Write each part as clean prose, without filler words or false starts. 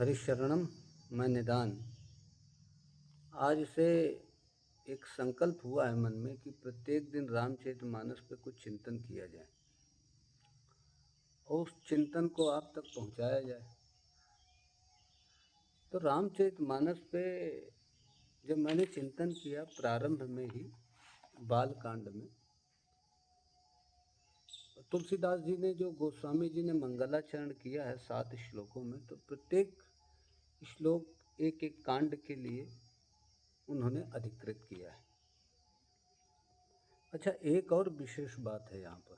हरिशरणम मैं निदान। आज से एक संकल्प हुआ है मन में कि प्रत्येक दिन रामचरितमानस पे कुछ चिंतन किया जाए और उस चिंतन को आप तक पहुंचाया जाए। तो रामचरितमानस पे जब मैंने चिंतन किया प्रारंभ में ही बाल कांड में, तुलसीदास जी ने जो गोस्वामी जी ने मंगलाचरण किया है 7 श्लोकों में, तो प्रत्येक श्लोक एक एक कांड के लिए उन्होंने अधिकृत किया है। अच्छा, एक और विशेष बात है यहाँ पर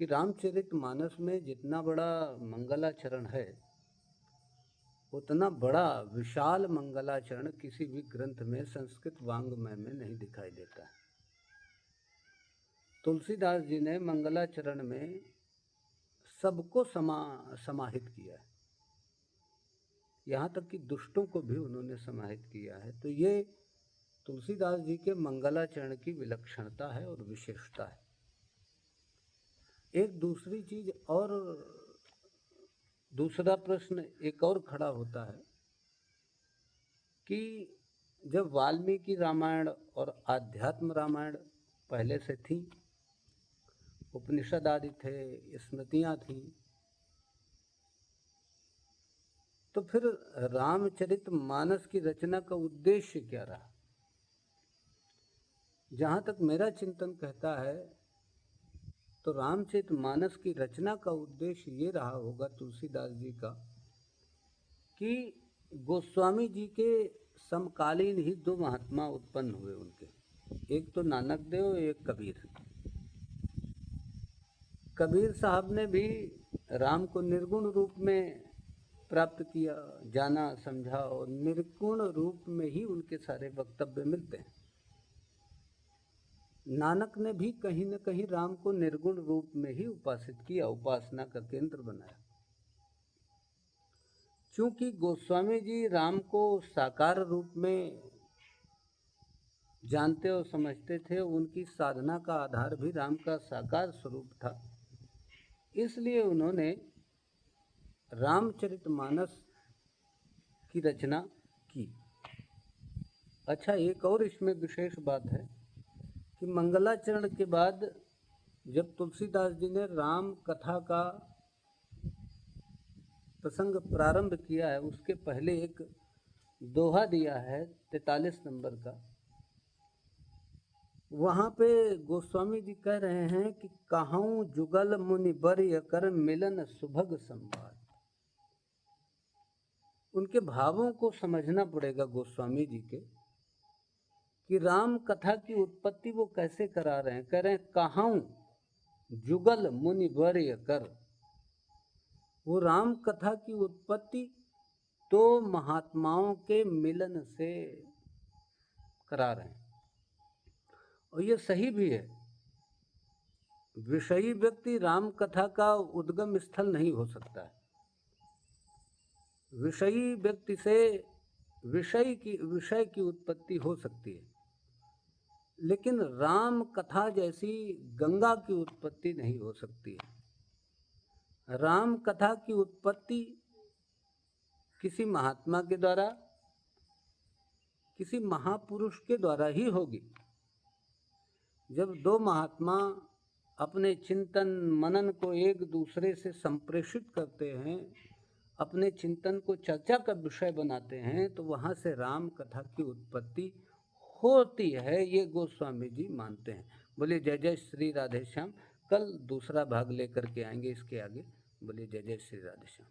कि रामचरितमानस में जितना बड़ा मंगलाचरण है उतना बड़ा विशाल मंगलाचरण किसी भी ग्रंथ में संस्कृत वांग्मय में नहीं दिखाई देता है। तुलसीदास जी ने मंगलाचरण में सबको समाहित किया है, यहाँ तक कि दुष्टों को भी उन्होंने समाहित किया है। तो ये तुलसीदास जी के मंगलाचरण की विलक्षणता है और विशेषता है। एक दूसरी चीज और, दूसरा प्रश्न एक और खड़ा होता है कि जब वाल्मीकि रामायण और आध्यात्म रामायण पहले से थी, उपनिषद आदि थे, स्मृतियाँ थीं, तो फिर रामचरितमानस की रचना का उद्देश्य क्या रहा? जहाँ तक मेरा चिंतन कहता है तो रामचरितमानस की रचना का उद्देश्य ये रहा होगा तुलसीदास जी का कि गोस्वामी जी के समकालीन ही 2 महात्मा उत्पन्न हुए उनके, एक तो नानक देव, एक कबीर। कबीर साहब ने भी राम को निर्गुण रूप में प्राप्त किया, जाना, समझा, और निर्गुण रूप में ही उनके सारे वक्तव्य मिलते हैं। नानक ने भी कहीं न कहीं राम को निर्गुण रूप में ही उपासित किया, उपासना का केंद्र बनाया। क्योंकि गोस्वामी जी राम को साकार रूप में जानते और समझते थे, उनकी साधना का आधार भी राम का साकार स्वरूप था, इसलिए उन्होंने रामचरितमानस की रचना की। अच्छा, एक और इसमें विशेष बात है कि मंगलाचरण के बाद जब तुलसीदास जी ने राम कथा का प्रसंग प्रारंभ किया है, उसके पहले एक दोहा दिया है 43 नंबर का। वहाँ पे गोस्वामी जी कह रहे हैं कि कहूँ जुगल मुनि बर्य कर मिलन सुभग संवाद। उनके भावों को समझना पड़ेगा गोस्वामी जी के कि राम कथा की उत्पत्ति वो कैसे करा रहे हैं। कह रहे हैं कहूँ जुगल मुनि बर्य कर। वो राम कथा की उत्पत्ति 2 महात्माओं के मिलन से करा रहे हैं, और ये सही भी है। विषयी व्यक्ति राम कथा का उद्गम स्थल नहीं हो सकता है। विषयी व्यक्ति से विषय की उत्पत्ति हो सकती है, लेकिन राम कथा जैसी गंगा की उत्पत्ति नहीं हो सकती है। राम कथा की उत्पत्ति किसी महात्मा के द्वारा, किसी महापुरुष के द्वारा ही होगी। जब 2 महात्मा अपने चिंतन मनन को एक दूसरे से संप्रेषित करते हैं, अपने चिंतन को चर्चा का विषय बनाते हैं, तो वहाँ से राम कथा की उत्पत्ति होती है, ये गोस्वामी जी मानते हैं। बोलिए जय जय श्री राधे श्याम। कल दूसरा भाग लेकर के आएंगे इसके आगे। बोलिए जय जय श्री राधे श्याम।